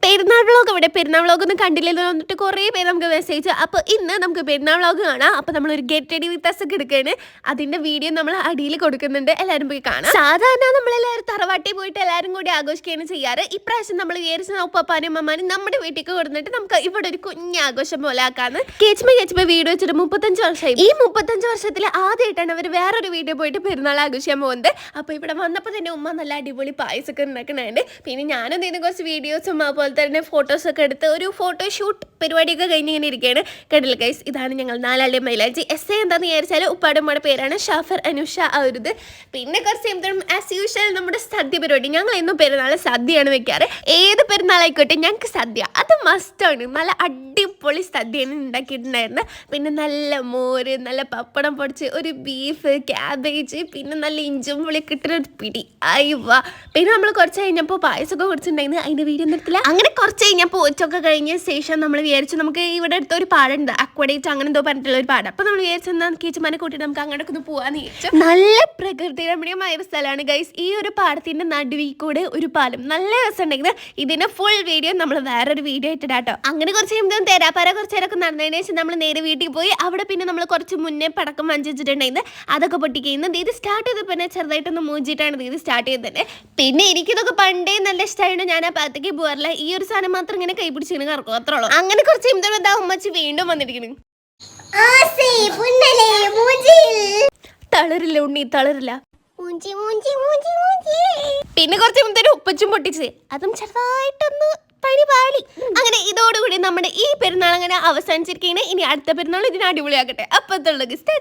പെരുന്നാൾ വ്ളോഗ് ഇവിടെ പെരുന്നാൾ വ്ളോഗ് ഒന്നും കണ്ടില്ലെന്ന് വന്നിട്ട് കുറേ പേര് നമുക്ക് മെസ്സേജ്. അപ്പോൾ ഇന്ന് നമുക്ക് പെരുന്നാൾ വ്ളോഗ് കാണാം. അപ്പോൾ നമ്മളൊരു ഗെറ്റ് റെഡി വിത്ത് അസ് ഒക്കെ എടുക്കുകയാണ്. അതിൻ്റെ വീഡിയോ നമ്മൾ അടിയിൽ കൊടുക്കുന്നുണ്ട്, എല്ലാവരും പോയി കാണാം. സാധാരണ നമ്മളെല്ലാവരും തറവാട്ടിൽ പോയിട്ട് എല്ലാവരും കൂടി ആഘോഷിക്കുകയാണ് ചെയ്യാറ്. ഇപ്രാവശ്യം നമ്മൾ വിചാരിച്ച ഉപ്പാനും അമ്മാനും നമ്മുടെ വീട്ടിലേക്ക് കൊടുത്തിട്ട് നമുക്ക് ഇവിടെ ഒരു കുഞ്ഞ് ആഘോഷം പോലെ ആക്കാന്ന്. കേച്ചുമ്പോ വീഡിയോ വെച്ചിട്ട് 35 വർഷമായി. ഈ 35 വർഷത്തിൽ ആദ്യമായിട്ടാണ് അവർ വേറൊരു വീഡിയോ പോയിട്ട് പെരുന്നാൾ ആഘോഷിക്കാൻ പോകുന്നത്. അപ്പോൾ ഇവിടെ വന്നപ്പോൾ തന്നെ ഉമ്മ നല്ല അടിപൊളി പായസമൊക്കെ ഉണ്ടാക്കുന്നുണ്ട്. പിന്നെ ഞാനും ഇതിന് കുറച്ച് വീഡിയോസും അതുപോലെ തന്നെ ഫോട്ടോസൊക്കെ എടുത്ത് ഒരു ഫോട്ടോഷൂട്ട് പരിപാടിയൊക്കെ കഴിഞ്ഞ് ഇങ്ങനെ ഇരിക്കുകയാണ്. കണ്ടില്ല ഗൈസ്, ഇതാണ് ഞങ്ങൾ 4 മൈലാഞ്ചി. എസ് എ എന്താണെന്ന് വിചാരിച്ചാൽ ഉപ്പാടുമ്മയുടെ പേരാണ് ഷാഫർ അനുഷ അവരുത്. പിന്നെ കുറച്ച് ആസ് യൂഷ്വൽ നമ്മുടെ സദ്യ പരിപാടി. ഞങ്ങൾ എന്നും പെരുന്നാൾ സദ്യയാണ് വെക്കാറ്. ഏത് പെരുന്നാളായിക്കോട്ടെ ഞങ്ങൾക്ക് സദ്യ അത് മസ്റ്റാണ്. നല്ല അടിപൊളി സദ്യയാണ് ഉണ്ടാക്കിയിട്ടുണ്ടായിരുന്നത്. പിന്നെ നല്ല മോര്, നല്ല പപ്പടം പൊടിച്ച്, ഒരു ബീഫ്, ക്യാബേജ്, പിന്നെ നല്ല ഇഞ്ചും പുളിയൊക്കെ ഇട്ടൊരു പിടി അയവ. പിന്നെ നമ്മൾ കുറച്ച് കഴിഞ്ഞപ്പോൾ പായസമൊക്കെ കുടിച്ചിട്ടുണ്ടായിരുന്നു. അതിൻ്റെ വീഡിയോ നിർത്തില്ല. അങ്ങനെ കുറച്ച് കഴിഞ്ഞപ്പോൾ ഉച്ചയൊക്കെ കഴിഞ്ഞ ശേഷം നമ്മൾ വിചാരിച്ചു നമുക്ക് ഇവിടെ അടുത്തൊരു പാടുണ്ട്, അക്വഡേറ്റ് അങ്ങനെ എന്തോ പറഞ്ഞിട്ടുള്ള ഒരു പാടം. അപ്പോൾ നമ്മൾ വിചാരിച്ചു എന്നാൽ കീച്ചുമാനെ കൂട്ടിയിട്ട് നമുക്ക് അങ്ങോട്ടൊക്കെ ഒന്ന് പോകാമെന്ന് വിചാരിച്ചു. നല്ല പ്രകൃതി രമണീയമായ ഒരു സ്ഥലമാണ് ഗൈസ്. ഈ ഒരു പാടത്തിൻ്റെ നടുവിൽ കൂടെ ഒരു പാലം, നല്ല രസം ഉണ്ടെങ്കിൽ ഇതിൻ്റെ ഫുൾ വീഡിയോ നമ്മൾ വേറൊരു വീഡിയോ ഇട്ടിടാട്ടോ. അങ്ങനെ കുറച്ച് കഴിയുമ്പോൾ തേരാപ്പാര കുറച്ച് നേരമൊക്കെ നടന്നതിന് ശേഷം നമ്മൾ നേരെ വീട്ടിൽ പോയി. അവിടെ പിന്നെ നമ്മൾ കുറച്ച് മുന്നേ പടക്കം വഞ്ചിച്ചിട്ടുണ്ടായിരുന്നു, അതൊക്കെ പൊട്ടിക്കുന്നത്. ഇത് സ്റ്റാർട്ട് ചെയ്തപ്പോൾ തന്നെ ചെറുതായിട്ടൊന്ന് മൂഞ്ചിട്ടാണ് ഇത് സ്റ്റാർട്ട് ചെയ്തത് തന്നെ. പിന്നെ എനിക്കിതൊക്കെ പണ്ടേ നല്ല ഇഷ്ടമായിരുന്നു. ഞാൻ ആ ഭാഗത്തേക്ക് പോകാറില്ല. ഈ ഒരു സാധനം മാത്രം ഇങ്ങനെ കൈ പിടിച്ചിങ്ങനെ കറക്കും, അത്രേ ഉള്ളൂ. അങ്ങനെ കുറച്ച് കഴിയുമ്പോൾ ഉമ്മച്ചി വീണ്ടും വന്നിരിക്കുന്നു. തളരില്ല ഉണ്ണി, തളരില്ല. പിന്നെ കുറച്ച് കഴിയുമ്പോൾ ഉപ്പച്ചും പൊട്ടിച്ച് അതും ചെറുതായിട്ടൊന്ന് പരിപാടി. അങ്ങനെ ഇതോടുകൂടി നമ്മുടെ ഈ പെരുന്നാൾ അങ്ങനെ അവസാനിച്ചിരിക്കുകയാണ്. ഇനി അടുത്ത പെരുന്നാൾ ഇതിന് അടിപൊളിയാക്കട്ടെ. അപ്പത്തുള്ള ഗസ്റ്റ്